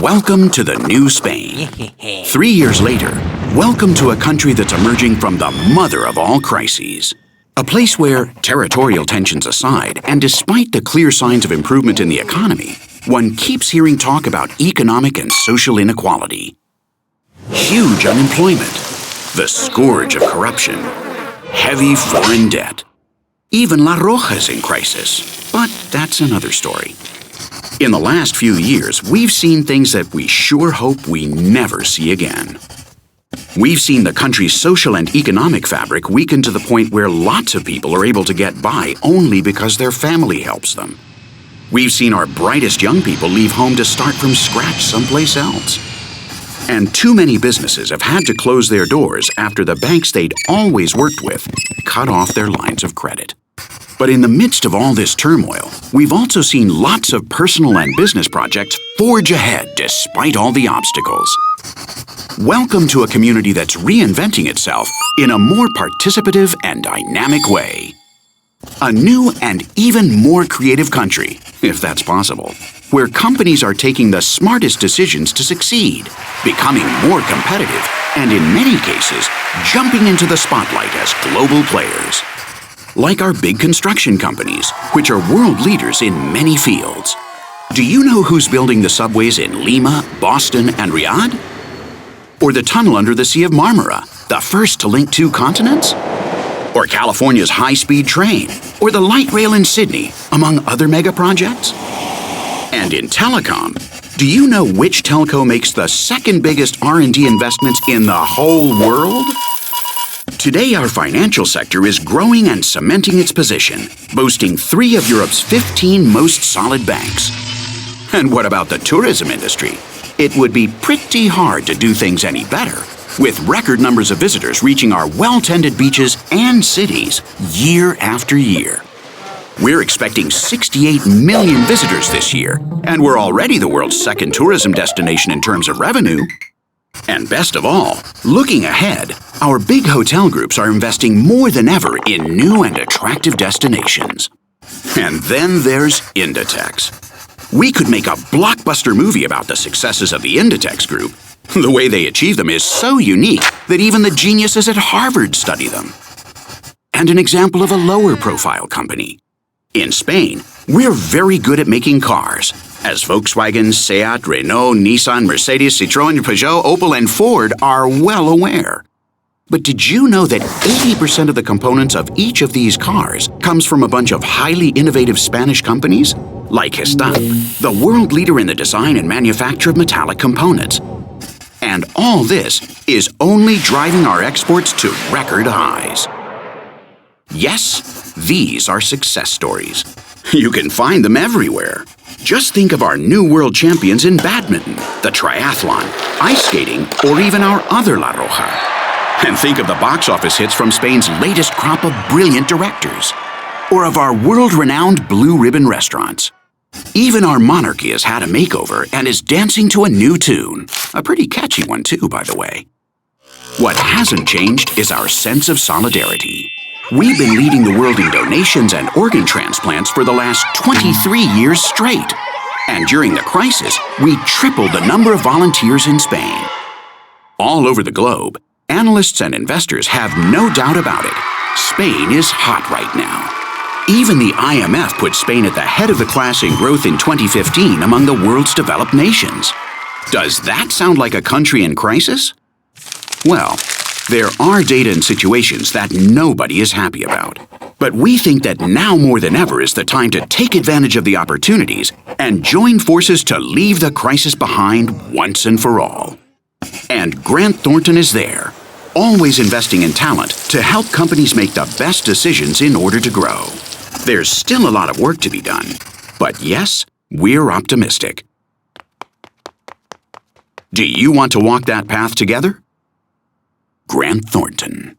Welcome to the new Spain. 3 years later, welcome to a country that's emerging from the mother of all crises. A place where, territorial tensions aside, and despite the clear signs of improvement in the economy, one keeps hearing talk about economic and social inequality. Huge unemployment, the scourge of corruption, heavy foreign debt. Even La Roja's in crisis, but that's another story. In the last few years, we've seen things that we sure hope we never see again. We've seen the country's social and economic fabric weaken to the point where lots of people are able to get by only because their family helps them. We've seen our brightest young people leave home to start from scratch someplace else. And too many businesses have had to close their doors after the banks they'd always worked with cut off their lines of credit. But in the midst of all this turmoil, we've also seen lots of personal and business projects forge ahead despite all the obstacles. Welcome to a community that's reinventing itself in a more participative and dynamic way. A new and even more creative country, if that's possible, where companies are taking the smartest decisions to succeed, becoming more competitive, and in many cases, jumping into the spotlight as global players. Like our big construction companies, which are world leaders in many fields. Do you know who's building the subways in Lima, Boston, and Riyadh? Or the tunnel under the Sea of Marmara, the first to link 2 continents? Or California's high-speed train? Or the light rail in Sydney, among other mega projects? And in telecom, do you know which telco makes the second biggest R&D investments in the whole world? Today, our financial sector is growing and cementing its position, boasting 3 of Europe's 15 most solid banks. And what about the tourism industry? It would be pretty hard to do things any better, with record numbers of visitors reaching our well-tended beaches and cities year after year. We're expecting 68 million visitors this year, and we're already the world's second tourism destination in terms of revenue. And best of all, looking ahead, our big hotel groups are investing more than ever in new and attractive destinations. And then there's Inditex. We could make a blockbuster movie about the successes of the Inditex group. The way they achieve them is so unique that even the geniuses at Harvard study them. And an example of a lower-profile company. In Spain, we're very good at making cars, as Volkswagen, Seat, Renault, Nissan, Mercedes, Citroën, Peugeot, Opel, and Ford are well aware. But did you know that 80% of the components of each of these cars comes from a bunch of highly innovative Spanish companies? Like Gestamp, the world leader in the design and manufacture of metallic components. And all this is only driving our exports to record highs. Yes, these are success stories. You can find them everywhere. Just think of our new world champions in badminton, the triathlon, ice skating, or even our other La Roja. And think of the box office hits from Spain's latest crop of brilliant directors. Or of our world-renowned blue ribbon restaurants. Even our monarchy has had a makeover and is dancing to a new tune. A pretty catchy one too, by the way. What hasn't changed is our sense of solidarity. We've been leading the world in donations and organ transplants for the last 23 years straight. And during the crisis, we tripled the number of volunteers in Spain. All over the globe, analysts and investors have no doubt about it. Spain is hot right now. Even the IMF put Spain at the head of the class in growth in 2015 among the world's developed nations. Does that sound like a country in crisis? Well, there are data and situations that nobody is happy about. But we think that now more than ever is the time to take advantage of the opportunities and join forces to leave the crisis behind once and for all. And Grant Thornton is there, always investing in talent to help companies make the best decisions in order to grow. There's still a lot of work to be done, but yes, we're optimistic. Do you want to walk that path together? Grant Thornton.